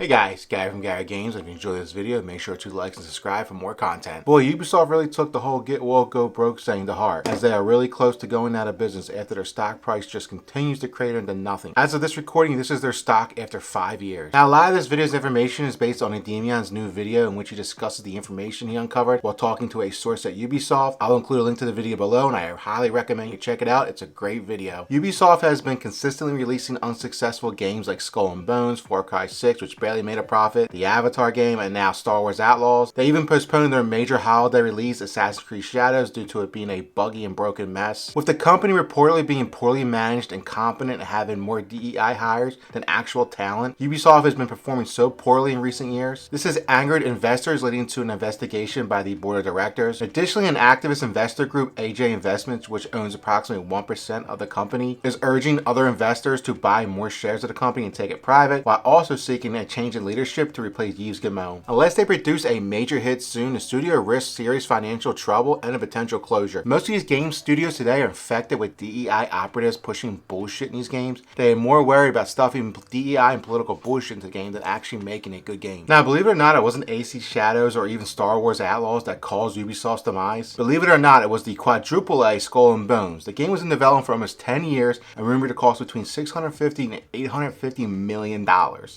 Hey guys, Gary from Gary Games. If you enjoyed this video, make sure to like and subscribe for more content. Boy, Ubisoft really took the whole get woke, go broke saying to heart, as they are really close to going out of business after their stock price just continues to crater into nothing. As of this recording, this is their stock after 5 years. Now, a lot of this video's information is based on Ademian's new video in which he discusses the information he uncovered while talking to a source at Ubisoft. I'll include a link to the video below, and I highly recommend you check it out. It's a great video. Ubisoft has been consistently releasing unsuccessful games like Skull and Bones, Far Cry 6, which barely made a profit, the Avatar game, and now Star Wars Outlaws. They even postponed their major holiday release, Assassin's Creed Shadows, due to it being a buggy and broken mess. With the company reportedly being poorly managed, incompetent, and having more DEI hires than actual talent, Ubisoft has been performing so poorly in recent years. This has angered investors, leading to an investigation by the board of directors. Additionally, an activist investor group, AJ Investments, which owns approximately 1% of the company, is urging other investors to buy more shares of the company and take it private, while also seeking a change in leadership to replace Yves Guillemot. Unless they produce a major hit soon, the studio risks serious financial trouble and a potential closure. Most of these game studios today are infected with DEI operatives pushing bullshit in these games. They are more worried about stuffing DEI and political bullshit into the game than actually making a good game. Now, believe it or not, it wasn't AC Shadows or even Star Wars Outlaws that caused Ubisoft's demise. Believe it or not, it was the quadruple A Skull and Bones. The game was in development for almost 10 years and rumored to cost between $650 and $850 million.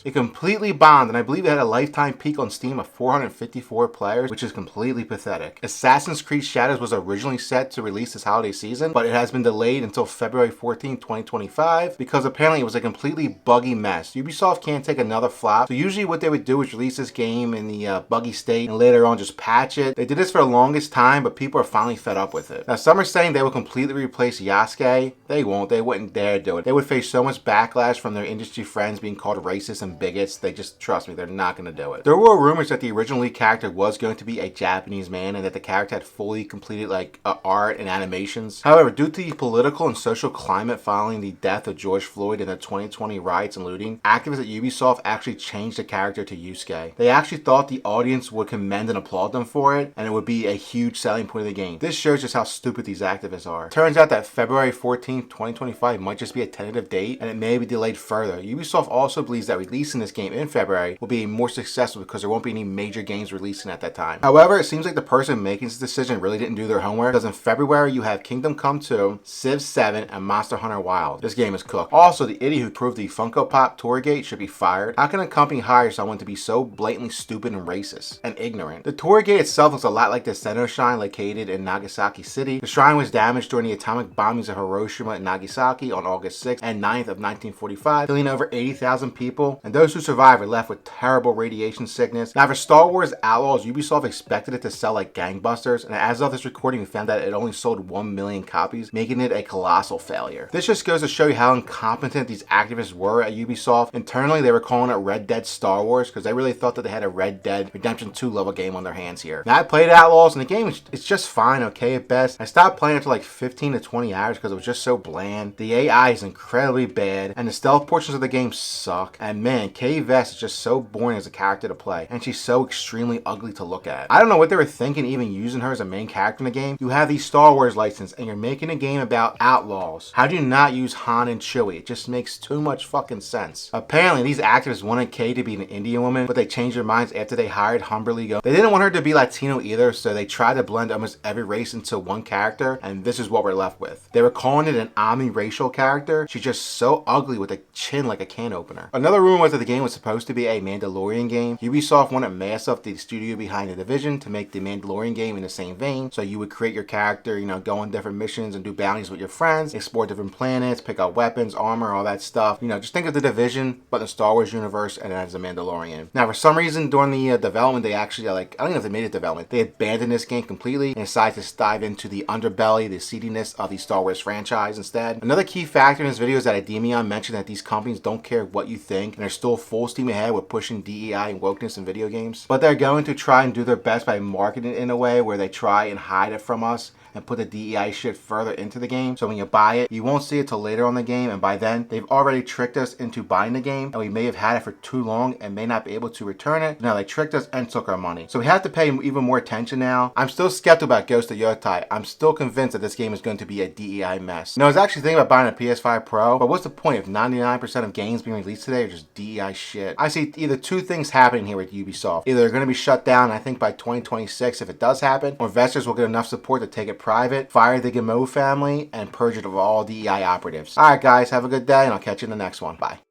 It completely bombed, and I believe it had a lifetime peak on Steam of 454 players, which is completely pathetic. Assassin's Creed Shadows was originally set to release this holiday season, but it has been delayed until February 14, 2025, because apparently it was a completely buggy mess. Ubisoft can't take another flop, so usually what they would do is release this game in the buggy state and later on just patch it. They did this for the longest time, but people are finally fed up with it. Now, some are saying they will completely replace Yasuke. They won't. They wouldn't dare do it. They would face so much backlash from their industry friends being called racist and bigots. They just, trust me, they're not going to do it. There were rumors that the original lead character was going to be a Japanese man and that the character had fully completed art and animations. However, due to the political and social climate following the death of George Floyd and the 2020 riots and looting, activists at Ubisoft actually changed the character to Yusuke. They actually thought the audience would commend and applaud them for it, and it would be a huge selling point of the game. This shows just how stupid these activists are. Turns out that February 14th, 2025 might just be a tentative date, and it may be delayed further. Ubisoft also believes that releasing this game in February will be more successful because there won't be any major games releasing at that time. However, it seems like the person making this decision really didn't do their homework, because in February you have Kingdom Come 2, Civ 7, and Monster Hunter Wilds. This game is cooked. Also, the idiot who proved the Funko Pop Tourgate should be fired. How can a company hire someone to be so blatantly stupid and racist and ignorant? The Tourgate itself looks a lot like the Senno Shrine located in Nagasaki City. The shrine was damaged during the atomic bombings of Hiroshima and Nagasaki on August 6th and 9th of 1945, killing over 80,000 people, and those who survived were left with terrible radiation sickness. Now, for Star Wars Outlaws, Ubisoft expected it to sell like gangbusters, and as of this recording, we found that it only sold 1 million copies, making it a colossal failure. This just goes to show you how incompetent these activists were at Ubisoft. Internally, they were calling it Red Dead Star Wars because they really thought that they had a Red Dead Redemption 2 level game on their hands here. Now, I played Outlaws, and the game it's just fine, okay at best. I stopped playing after like 15 to 20 hours because it was just so bland. The AI is incredibly bad, and the stealth portions of the game suck. And man, Kay Vess is just so boring as a character to play, and she's so extremely ugly to look at. I don't know what they were thinking even using her as a main character in the game. You have the Star Wars license, and you're making a game about outlaws. How do you not use Han and Chewie? It just makes too much fucking sense. Apparently, these activists wanted Kay to be an Indian woman, but they changed their minds after they hired Humberly Go. They didn't want her to be Latino either, so they tried to blend almost every race into one character, and this is what we're left with. They were calling it an omni-racial character. She's just so ugly with a chin like a can opener. Another rumor was that the game was supposed to be a Mandalorian game. Ubisoft wanted Ubisoft, the studio behind the Division, to make the Mandalorian game in the same vein, so you would create your character, go on different missions and do bounties with your friends, explore different planets, pick up weapons, armor, all that stuff. Just think of the Division, but in the Star Wars universe, and as a Mandalorian. Now, for some reason, during the development, they actually, I don't even know if they made it development, they abandoned this game completely and decided to dive into the underbelly, the seediness of the Star Wars franchise instead. Another key factor in this video is that Ademian mentioned that these companies don't care what you think, and they're still full steam ahead with pushing DEI and wokeness in video games, but they're going to try and do their best by marketing it in a way where they try and hide it from us and put the DEI shit further into the game. So when you buy it, you won't see it till later on the game, and by then they've already tricked us into buying the game, and we may have had it for too long and may not be able to return it. Now they tricked us and took our money. So we have to pay even more attention now. I'm still skeptical about Ghost of Yotei. I'm still convinced that this game is going to be a DEI mess. Now I was actually thinking about buying a PS5 Pro, but what's the point if 99% of games being released today are just DEI shit? I see either two things happening here with Ubisoft. Either they're going to be shut down, I think by 2026 if it does happen, or investors will get enough support to take it private, fire the Guillemot family, and purge it of all DEI operatives. Alright guys, have a good day, and I'll catch you in the next one. Bye.